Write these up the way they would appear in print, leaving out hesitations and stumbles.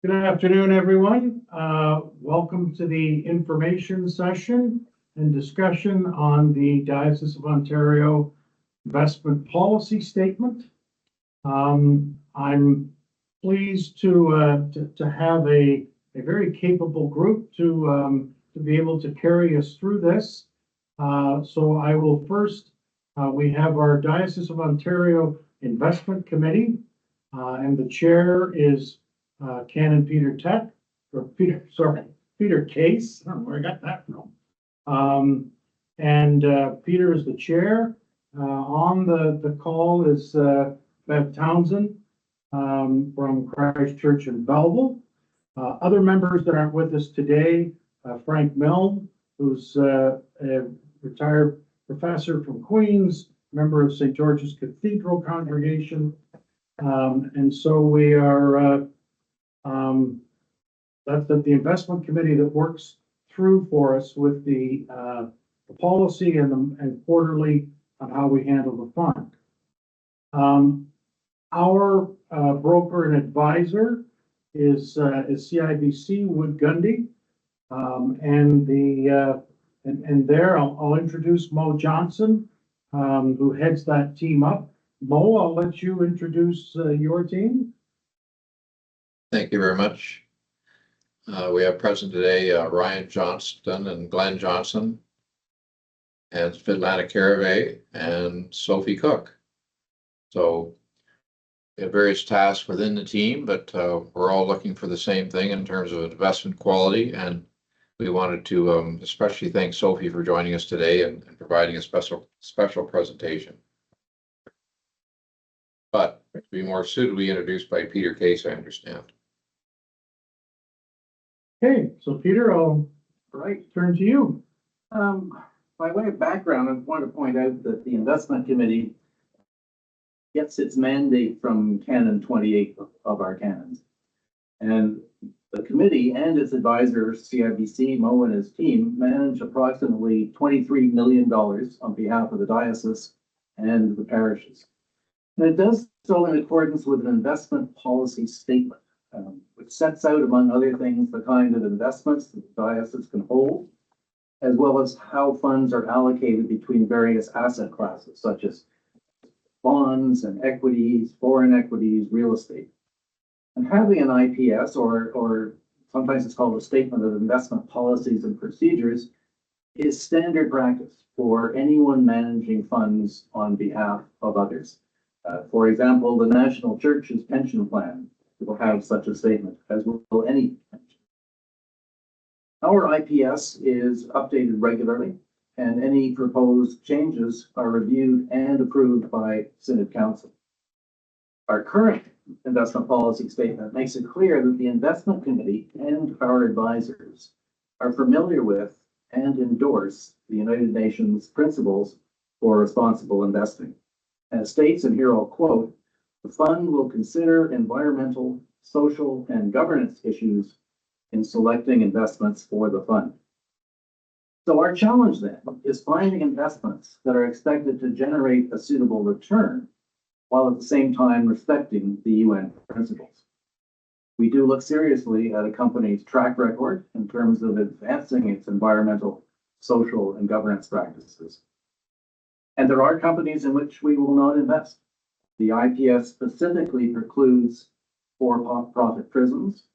Good afternoon, everyone. Welcome to the information session and discussion on the Diocese of Ontario investment policy statement. I'm pleased to have a very capable group to be able to carry us through this. So I will first, we have our Diocese of Ontario Investment Committee, and the chair is Canon Peter Case. I don't know where I got that from. Peter is the chair. On the call is Bev Townsend from Christchurch and Belleville. Other members that aren't with us today, Frank Milne, who's a retired professor from Queen's, member of St. George's Cathedral congregation. And so we are that's the investment committee that works through for us with the policy and quarterly on how we handle the fund. Our broker and advisor is CIBC Wood Gundy, and there I'll introduce Mo Johnson, who heads that team up. Mo, I'll let you introduce your team. Thank you very much. We have present today Ryan Johnston and Glenn Johnson, and Svetlana Caraway and Sophie Cook. So we have various tasks within the team, but we're all looking for the same thing in terms of investment quality. And we wanted to especially thank Sophie for joining us today and providing a special presentation. But to be more suitably introduced by Peter Case, I understand. Okay, so Peter, I'll turn to you. By way of background, I want to point out that the investment committee gets its mandate from Canon 28 of our canons. And the committee and its advisor, CIBC, Mo and his team, manage approximately $23 million on behalf of the diocese and the parishes. And it does so in accordance with an investment policy statement, which sets out, among other things, the kind of investments that the diocese can hold, as well as how funds are allocated between various asset classes, such as bonds and equities, foreign equities, real estate. And having an IPS, or sometimes it's called a Statement of Investment Policies and Procedures, is standard practice for anyone managing funds on behalf of others. For example, the National Church's pension plan will have such a statement, as will any pension. Our IPS is updated regularly, and any proposed changes are reviewed and approved by Synod Council. Our current investment policy statement makes it clear that the investment committee and our advisors are familiar with and endorse the United Nations principles for responsible investing. And it states, and here I'll quote, "The fund will consider environmental, social, and governance issues in selecting investments for the fund." So our challenge then is finding investments that are expected to generate a suitable return, while at the same time respecting the UN principles. We do look seriously at a company's track record in terms of advancing its environmental, social, and governance practices. And there are companies in which we will not invest. The IPS specifically precludes for-profit prisons,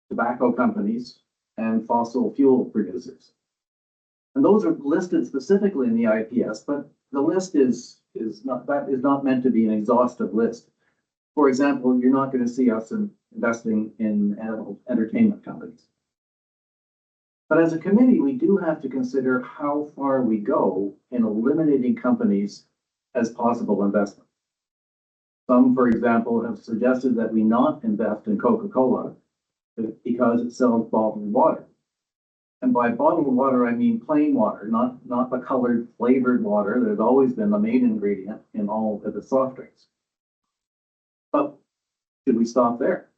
tobacco companies, and fossil fuel producers. And those are listed specifically in the IPS, but the list is not meant to be an exhaustive list. For example, you're not going to see us investing in adult entertainment companies. But as a committee, we do have to consider how far we go in eliminating companies as possible investment. Some, for example, have suggested that we not invest in Coca-Cola because it sells bottled water. And by bottled water, I mean plain water, not the colored flavored water that has always been the main ingredient in all of the soft drinks. But should we stop there?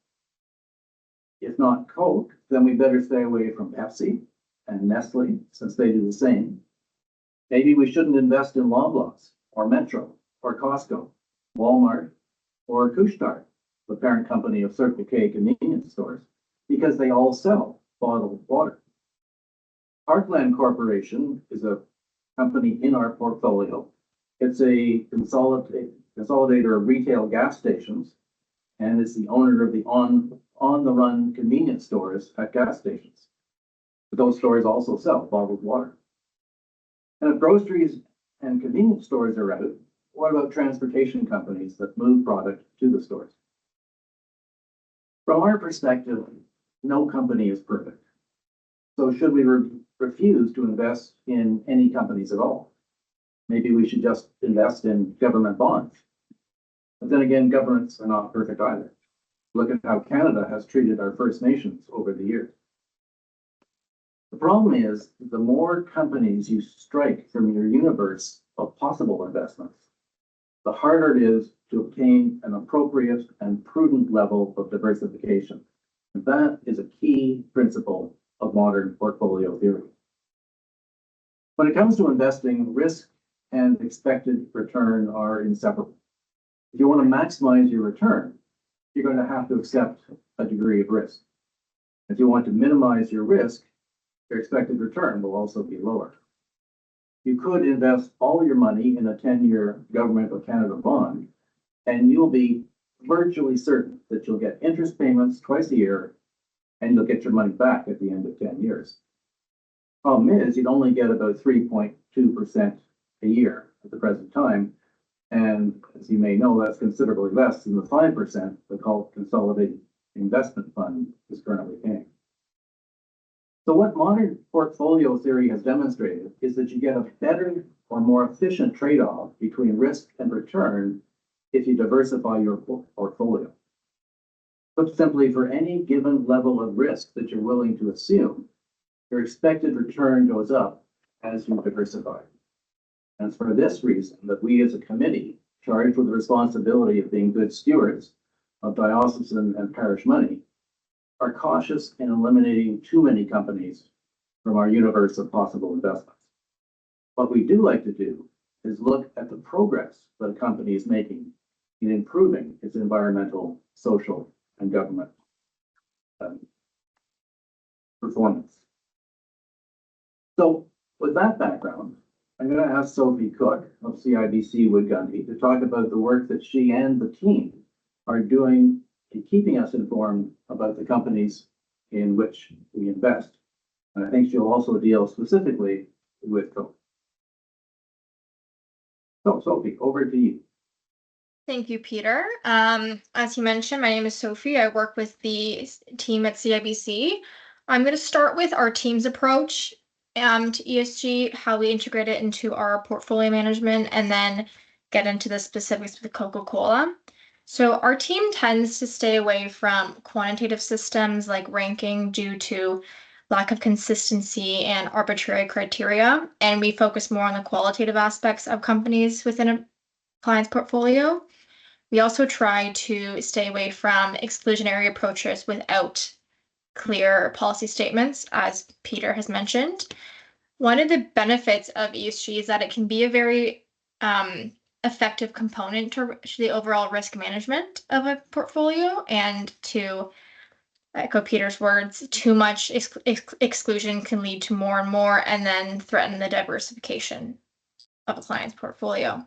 If not Coke, then we better stay away from Pepsi and Nestle, since they do the same. Maybe we shouldn't invest in Loblaws or Metro or Costco, Walmart, or Couche-Tard, the parent company of Circle K convenience convenience stores because they all sell bottled water. Parkland Corporation is a company in our portfolio. It's a consolidator of retail gas stations and is the owner of the on-the-run convenience stores at gas stations. But those stores also sell bottled water. And if groceries and convenience stores are out, what about transportation companies that move product to the stores? From our perspective, no company is perfect. So should we refuse to invest in any companies at all? Maybe we should just invest in government bonds. But then again, governments are not perfect either. Look at how Canada has treated our First Nations over the years. The problem is, the more companies you strike from your universe of possible investments, the harder it is to obtain an appropriate and prudent level of diversification. And that is a key principle of modern portfolio theory. When it comes to investing, risk and expected return are inseparable. If you want to maximize your return, you're going to have to accept a degree of risk. If you want to minimize your risk, your expected return will also be lower. You could invest all your money in a 10-year Government of Canada bond, and you'll be virtually certain that you'll get interest payments twice a year, and you'll get your money back at the end of 10 years. Problem is, you'd only get about 3.2% a year at the present time, and as you may know, that's considerably less than the 5% the Consolidated Investment Fund is currently paying. So what modern portfolio theory has demonstrated is that you get a better or more efficient trade-off between risk and return if you diversify your portfolio. Put simply, for any given level of risk that you're willing to assume, your expected return goes up as you diversify. And it's for this reason that we as a committee charged with the responsibility of being good stewards of diocesan and parish money are cautious in eliminating too many companies from our universe of possible investments. What we do like to do is look at the progress that a company is making in improving its environmental, social, and government performance. So with that background, I'm going to ask Sophie Cook of CIBC Wood Gundy to talk about the work that she and the team are doing in keeping us informed about the companies in which we invest. And I think she'll also deal specifically with COVID. So Sophie, over to you. Thank you, Peter. As you mentioned, my name is Sophie. I work with the team at CIBC. I'm going to start with our team's approach to ESG, how we integrate it into our portfolio management, and then get into the specifics with Coca-Cola. So our team tends to stay away from quantitative systems like ranking due to lack of consistency and arbitrary criteria, and we focus more on the qualitative aspects of companies within a client's portfolio. We also try to stay away from exclusionary approaches without clear policy statements, as Peter has mentioned. One of the benefits of ESG is that it can be a very effective component to the overall risk management of a portfolio, and to echo Peter's words, too much exclusion can lead to more and more and then threaten the diversification of a client's portfolio.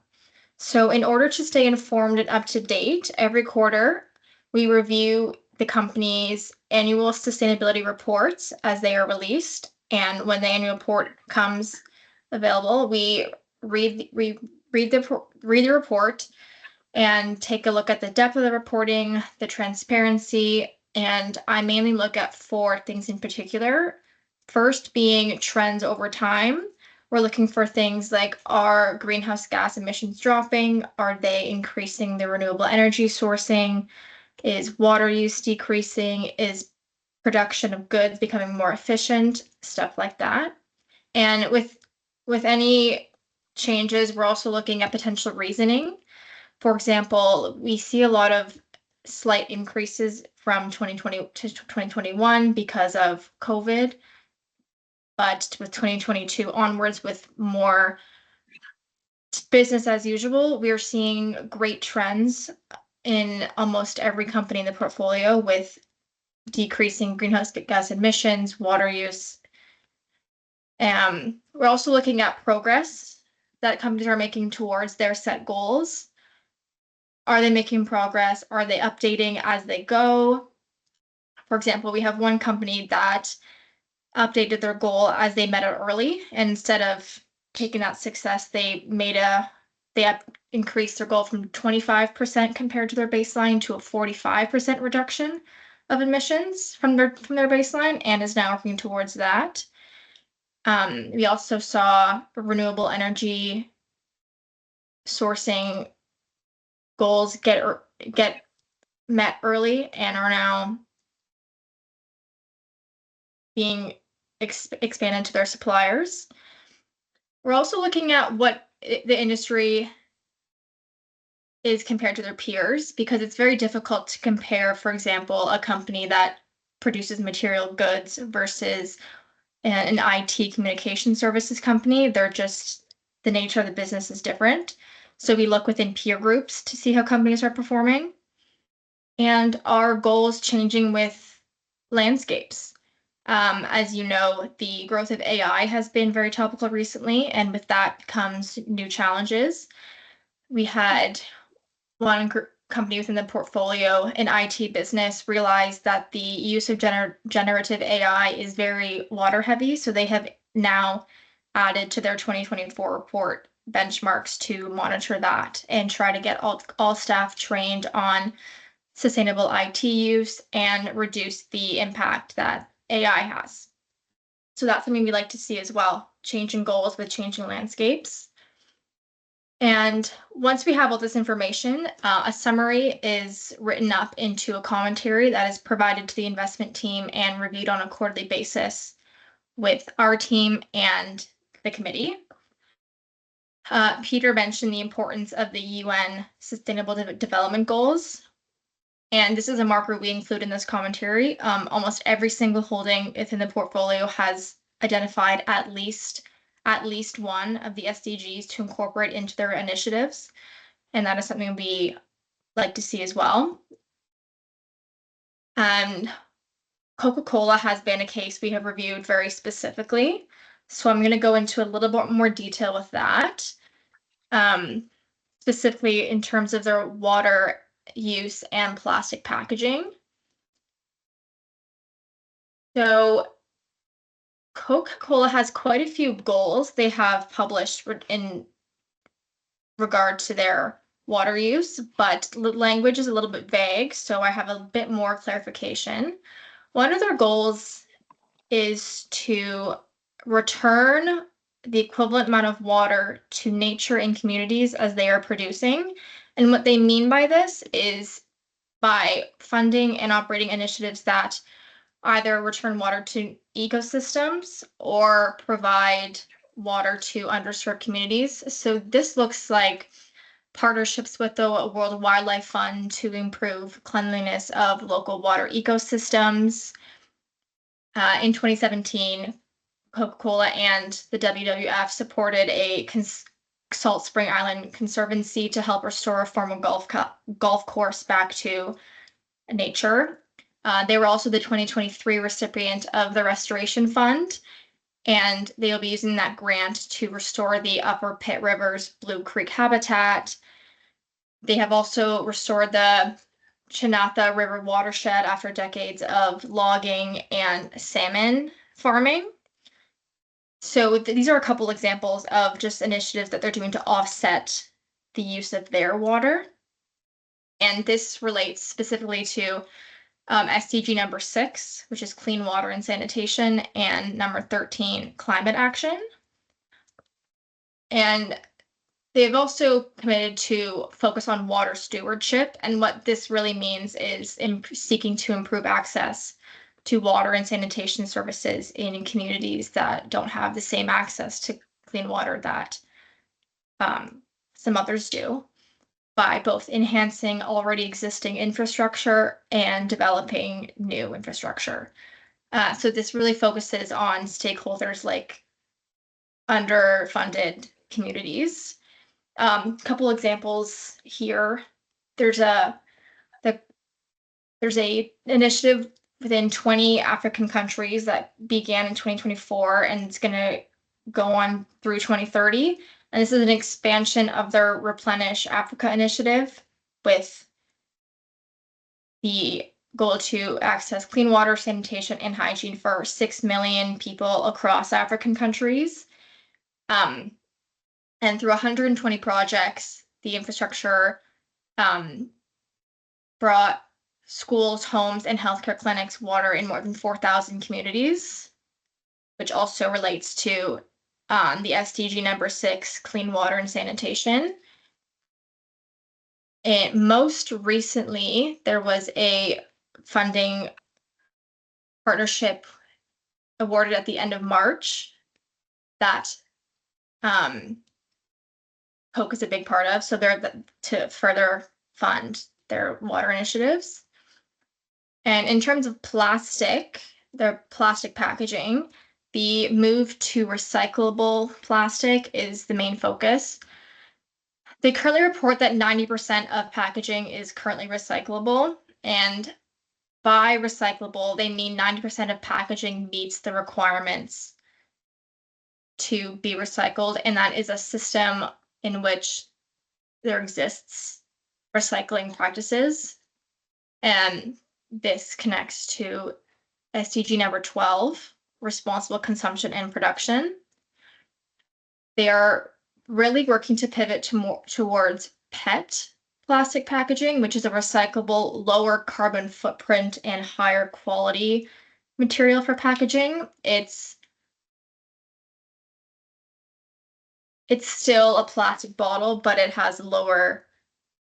So in order to stay informed and up to date, every quarter we review the company's annual sustainability reports as they are released. And when the annual report comes available, we read the report and take a look at the depth of the reporting, the transparency, and I mainly look at 4 things in particular. First being trends over time. We're looking for things like, are greenhouse gas emissions dropping? Are they increasing the renewable energy sourcing? Is water use decreasing? Is production of goods becoming more efficient? Stuff like that. And with any changes, we're also looking at potential reasoning. For example, we see a lot of slight increases from 2020 to 2021 because of COVID. But with 2022 onwards, with more business as usual, we are seeing great trends in almost every company in the portfolio, with decreasing greenhouse gas emissions, water use. We're also looking at progress that companies are making towards their set goals. Are they making progress? Are they updating as they go? For example, we have one company that updated their goal as they met it early, and instead of taking that success, they increased their goal from 25% compared to their baseline to a 45% reduction of emissions from their baseline, and is now working towards that. We also saw renewable energy sourcing goals get met early and are now being expanded to their suppliers. We're also looking at what the industry is compared to their peers, because it's very difficult to compare, for example, a company that produces material goods versus an IT communication services company. They're just, the nature of the business is different. So we look within peer groups to see how companies are performing. And our goals changing with landscapes. As you know, the growth of AI has been very topical recently, and with that comes new challenges. We had one company within the portfolio, an IT business, realized that the use of generative AI is very water heavy, so they have now added to their 2024 report benchmarks to monitor that and try to get all staff trained on sustainable IT use and reduce the impact that AI has. So that's something we like to see as well, changing goals with changing landscapes. And once we have all this information, a summary is written up into a commentary that is provided to the investment team and reviewed on a quarterly basis with our team and the committee. Peter mentioned the importance of the UN Sustainable Development Goals. And this is a marker we include in this commentary. Almost every single holding within the portfolio has identified at least one of the SDGs to incorporate into their initiatives. And that is something we like to see as well. And Coca-Cola has been a case we have reviewed very specifically. So I'm going to go into a little bit more detail with that. Specifically in terms of their water use and plastic packaging. So Coca-Cola has quite a few goals they have published in regard to their water use, but language is a little bit vague, so I have a bit more clarification. One of their goals is to return the equivalent amount of water to nature and communities as they are producing. And what they mean by this is by funding and operating initiatives that either return water to ecosystems or provide water to underserved communities. So this looks like partnerships with the World Wildlife Fund to improve cleanliness of local water ecosystems. In 2017, Coca-Cola and the WWF supported a Salt Spring Island Conservancy to help restore a former golf course back to nature. They were also the 2023 recipient of the Restoration Fund, and they'll be using that grant to restore the Upper Pitt River's Blue Creek habitat. They have also restored the Chinatha River watershed after decades of logging and salmon farming. So these are a couple examples of just initiatives that they're doing to offset the use of their water. And this relates specifically to SDG number 6, which is clean water and sanitation, and number 13, climate action. And they've also committed to focus on water stewardship. And what this really means is seeking to improve access to water and sanitation services in communities that don't have the same access to clean water that some others do, by both enhancing already existing infrastructure and developing new infrastructure. So this really focuses on stakeholders like underfunded communities. Couple examples here. There's a initiative within 20 African countries that began in 2024, and it's going to go on through 2030. And this is an expansion of their Replenish Africa initiative with the goal to access clean water, sanitation, and hygiene for 6 million people across African countries. And through 120 projects, the infrastructure brought schools, homes, and healthcare clinics water in more than 4,000 communities, which also relates to the SDG number 6, clean water and sanitation. And most recently, there was a funding partnership awarded at the end of March that Coke is a big part of. So they're to further fund their water initiatives. And in terms of their plastic packaging, the move to recyclable plastic is the main focus. They currently report that 90% of packaging is currently recyclable, and by recyclable, they mean 90% of packaging meets the requirements to be recycled, and that is a system in which there exists recycling practices. And this connects to SDG number 12, responsible consumption and production. They are really working to pivot towards PET plastic packaging, which is a recyclable, lower carbon footprint and higher quality material for packaging. It's still a plastic bottle, but it has a lower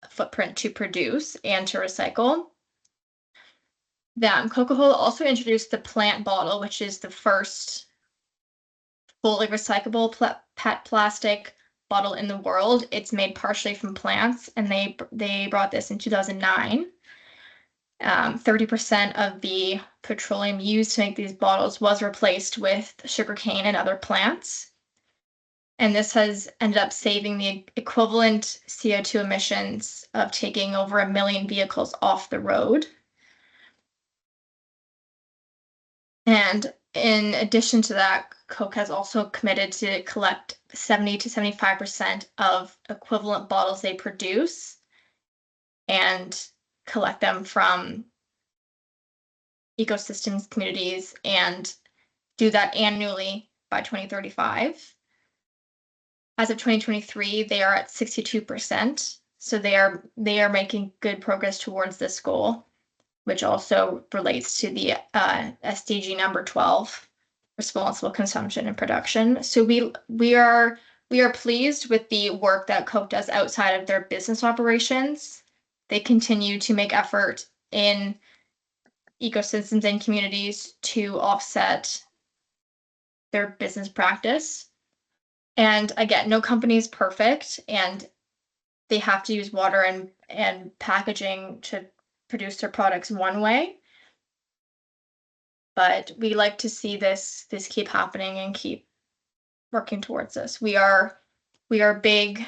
footprint to produce and to recycle. Coca-Cola also introduced the plant bottle, which is the first fully recyclable PET plastic bottle in the world. It's made partially from plants, and they brought this in 2009. 30% of the petroleum used to make these bottles was replaced with sugarcane and other plants. And this has ended up saving the equivalent CO2 emissions of taking over 1 million vehicles off the road. And in addition to that, Coke has also committed to collect 70 to 75% of equivalent bottles they produce and collect them from ecosystems, communities, and do that annually by 2035. As of 2023, they are at 62%. So they are making good progress towards this goal, which also relates to the SDG number 12, responsible consumption and production. So we are pleased with the work that Coke does outside of their business operations. They continue to make effort in ecosystems and communities to offset their business practice. And again, no company is perfect, and they have to use water and packaging to produce their products one way. But we like to see this keep happening and keep working towards this. We are big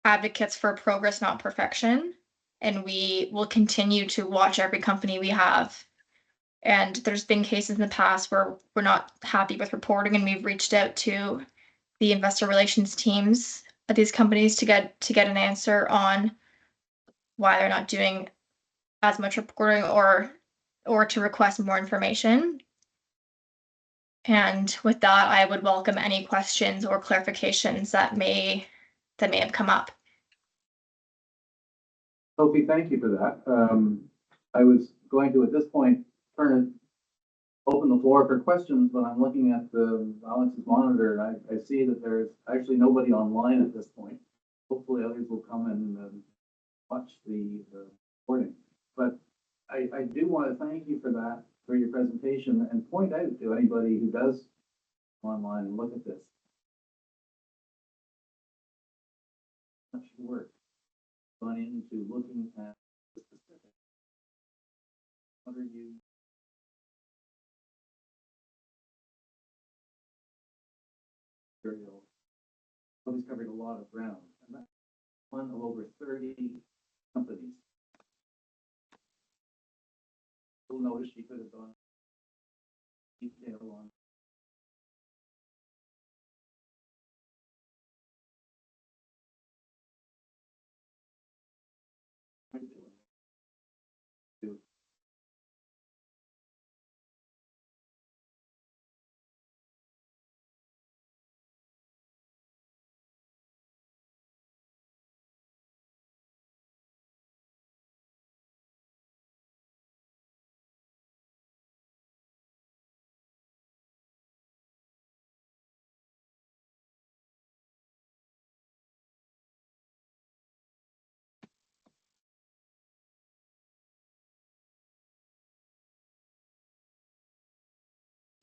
advocates for progress, not perfection, and we will continue to watch every company we have. And there's been cases in the past where we're not happy with reporting, and we've reached out to the investor relations teams at these companies to get an answer on why they're not doing as much reporting or to request more information. And with that, I would welcome any questions or clarifications that may have come up. Sophie, thank you for that. I was going to, at this point, open the floor for questions, but I'm looking at the Alex's monitor, and I see that there's actually nobody online at this point. Hopefully others will come and watch the recording. But I do want to thank you for that, for your presentation, and point out to anybody who does online and look at this. Much work gone into looking at the specifics. What are you? Sophie's covered a lot of ground, and that's one of over 30 companies. You'll notice she could have gone detail on.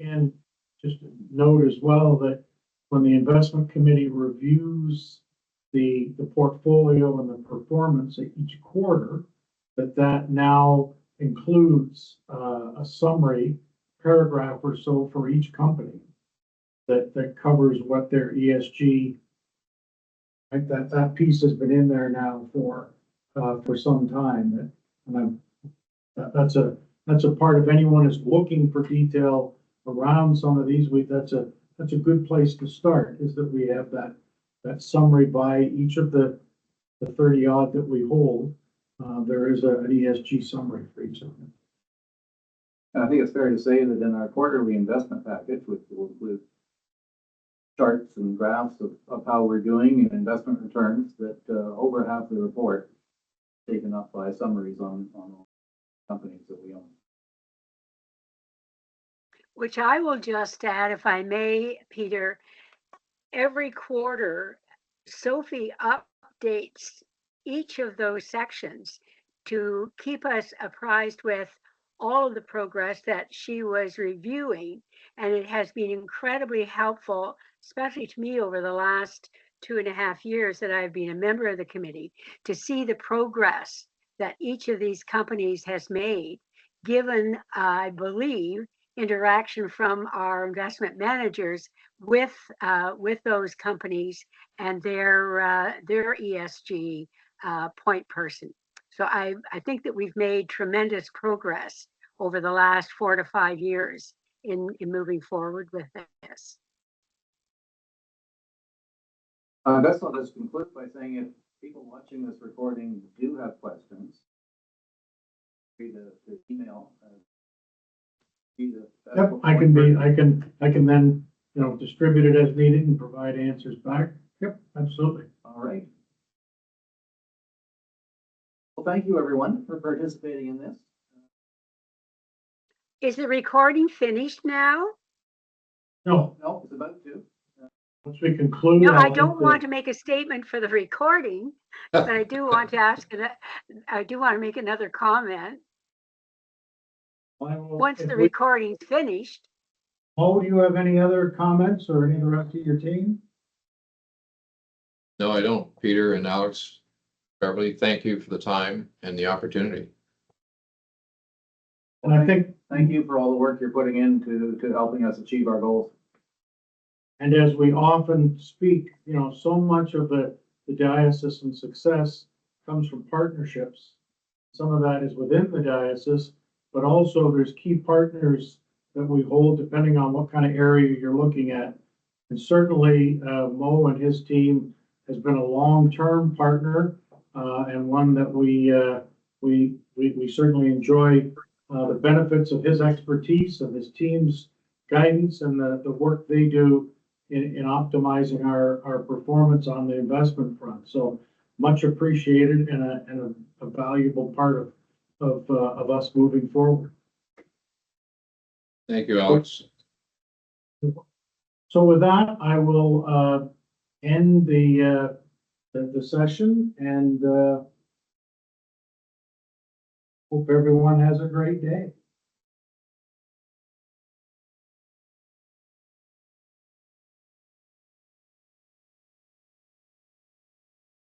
And just note as well that when the investment committee reviews the portfolio and the performance at each quarter, that now includes a summary paragraph or so for each company that covers what their ESG, like that piece has been in there now for some time. And that's a part, if anyone is looking for detail around some of these, that's a good place to start, is that we have that summary by each of the 30 odd that we hold. There is an ESG summary for each of them. And I think it's fair to say that in our quarterly investment package, which will include charts and graphs of how we're doing in investment returns, that over half the report taken up by summaries on companies that we own. Which I will just add, if I may, Peter, every quarter, Sophie updates each of those sections to keep us apprised with all of the progress that she was reviewing. And it has been incredibly helpful, especially to me over the last 2.5 years that I've been a member of the committee, to see the progress that each of these companies has made, given, I believe, interaction from our investment managers with those companies and their ESG point person. So I think that we've made tremendous progress over the last 4 to 5 years in moving forward with this. That's what let's conclude by saying, if people watching this recording do have questions, free to email. Yep, I can then, distribute it as needed and provide answers back. Yep, absolutely. All right. Well, thank you everyone for participating in this. Is the recording finished now? No, No, it's about to. once we conclude. No, I I'll don't hit want to make a statement for the recording, but I do want to make another comment. Once the recording's finished. Mo, do you have any other comments, or any of the rest of your team? No, I don't. Peter and Alex, Beverly, thank you for the time and the opportunity. And I think, Thank you for all the work you're putting into helping us achieve our goals. and as we often speak, so much of the diocesan success comes from partnerships. Some of that is within the diocese, but also there's key partners that we hold depending on what kind of area you're looking at. And certainly Mo and his team has been a long-term partner, and one that we certainly enjoy the benefits of his expertise and his team's guidance and the work they do in optimizing our performance on the investment front. So much appreciated, and a valuable part of us moving forward. Thank you, Alex. So with that, I will end the session, and hope everyone has a great day.